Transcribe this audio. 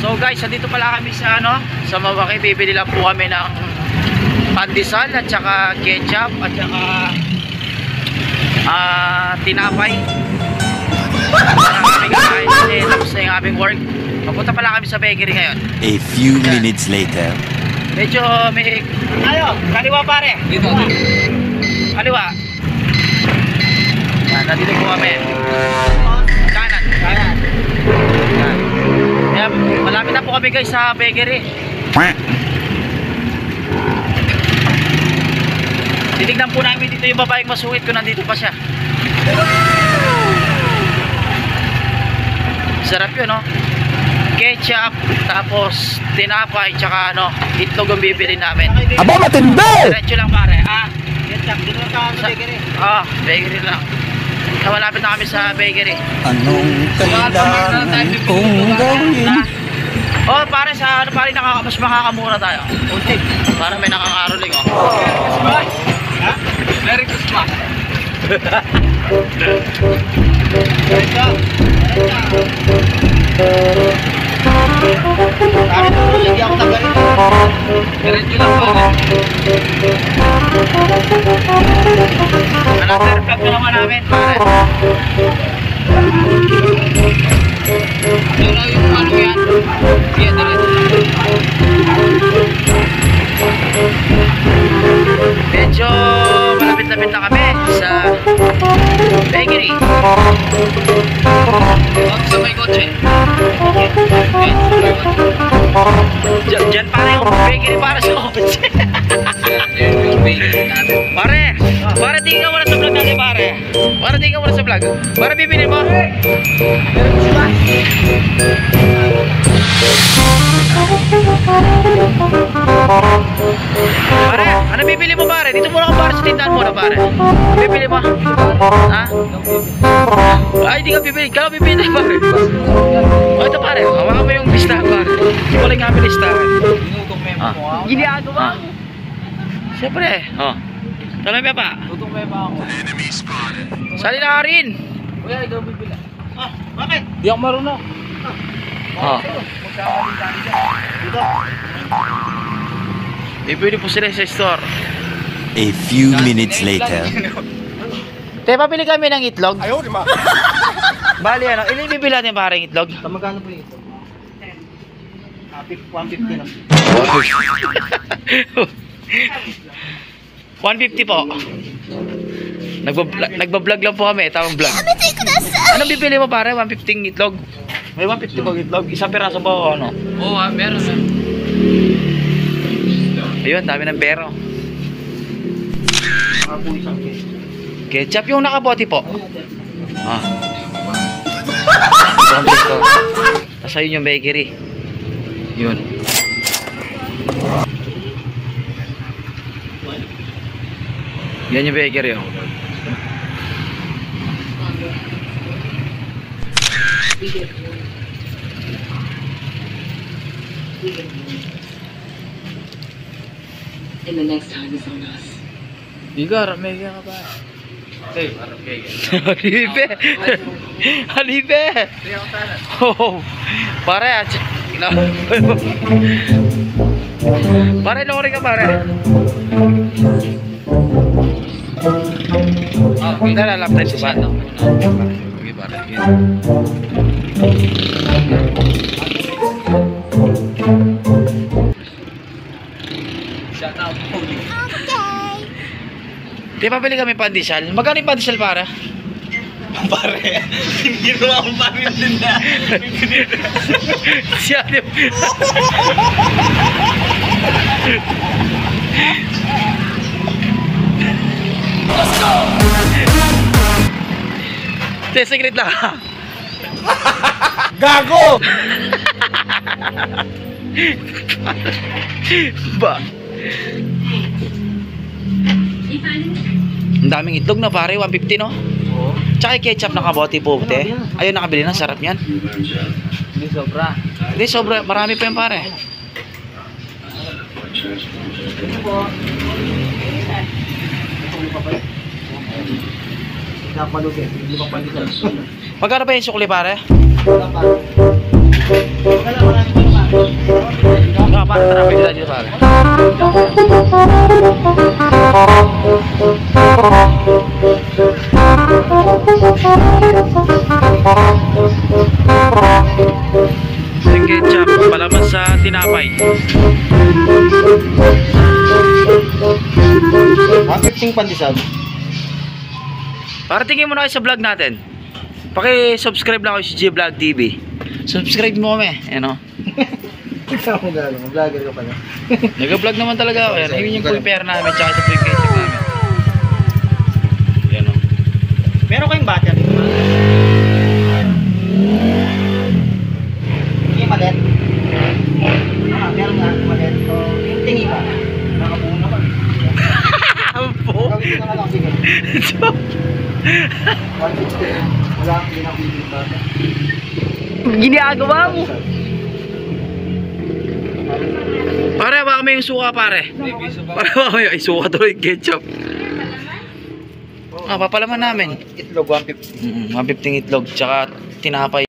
So guys, dito pala kami sa sa Mawaki. Bibili lang po kami ng pandesal at saka ketchup at saka tinapay. Para kami kakain kasi tapos na yung aming work. Papunta pala kami sa bakery ngayon. A few minutes later. Medyo may... kaliwa pare. Dito. Kaliwa. Yan, nandito po kami. Kanan. Yan. Kaya malapit na po kami guys sa bakery. Titignan po namin dito yung babaeng masuwit kung nandito pa siya. Sarap yun, no? Ketchup, tapos tinapay, tsaka itlog ang bibili namin. Aba, matindi! Diretso lang pare. Ketchup, dito lang sa bakery. Bakery lang. Malapit na kami sa bakery. Anong kailangan kong gawin? Pare sa pare mas makakamura tayo. Unti. Para may nakakaroling Merry Christmas. Lagi ako tagarin. Diretso lang pare. Vlog ko naman namin pare. Ano yung yan? Sige, diretso lang. Medyo malapit-lapit na kami sa bakery. Sa may kotse. Diyan pare yung bakery para sa kotse. Pare tingnan mo na sa vlog natin pare. Pare tingnan mo na sa vlog. Pare bibili mo. Pare, ano bibili mo pare? Dito muna ka pare sa tindahan muna pare. Bibili mo? Ha? Ay, di ka bibili. Kala bibili pare. Ito pare, hawakan mo yung listahan pare. Hindi ko lang kami listahan. Tinutong memo mo ako. Ginagawa mo. Siyempre. Talay pa pa. Tutong memo ako. Sali na ka rin. Kuya, ikaw bibili. Bakit? Di ako marunong. Magsama din tayo dyan. Dito. Bibili po sila sa store. A few minutes later. Te, pabili kami ng itlog. Ayaw, di ma. Bali ilan bibili natin parang itlog? Magkano po ito? 150 na. 150 po. Nagbablog lang po kami, tamang vlog. Anong bibili mo pare? 150 itlog? May 150 po itlog. Isang piraso po ako, Oo, meron na. Ayun, dami ng pero. Nakapuwi isang case. Ketchup yung nakaboti po. Nasa yun yung bakery. Yun. Yan yung bakery And the next time is on us. Igar, may ka ba? Halibe! Halibe! Pare, pare, lori ka pare. Nalalap tayo sa bata. Okay, pare. Shout out po. Di pa bili kami pandesal. Magkano yung pandesal para? Pare, hindi ko ako parintin na. Siya, di ba? Let's go! Secret lang. Gago! Ba? Ang daming itlog na pare, 150 no? Oo. Tsaka ketchup nakabote po, te. Ayun, nakabili na, sarap yan. Hindi sobra. Hindi, sobra, marami pa yan pare. Ito po. Napalugin, hindi pa palitan. Magkano ba yung sukli pare? Wala pa. Wala, marami pa. pare, tara, pwede tayo dito pare. Yung ketchup, palaman sa tinapay. 15 pandesal. Para tingin mo na kayo sa vlog natin. Paki-subscribe lang ako sa G Vlog TV. Subscribe mo kami, ano? Ikaw mo gano'n, vlogger ka pala. Nag-vlog naman talaga ako. Yan. Yun yung prepare namin, tsaka sa pre-ketchup namin. Yan o. Meron kayong butter? Yung malet? Meron nga, malet. So, yung tingi ba? Nakabuo naman. Ampo? Gawin ko na lang, sige. 160. Wala akong ginakabili ba? Ginagawa mo. Pare, baka may yung suka pare. Pare, baka may yung suka tuloy yung ketchup. Papalaman namin. Itlog 150. 150 itlog, tsaka tinapay.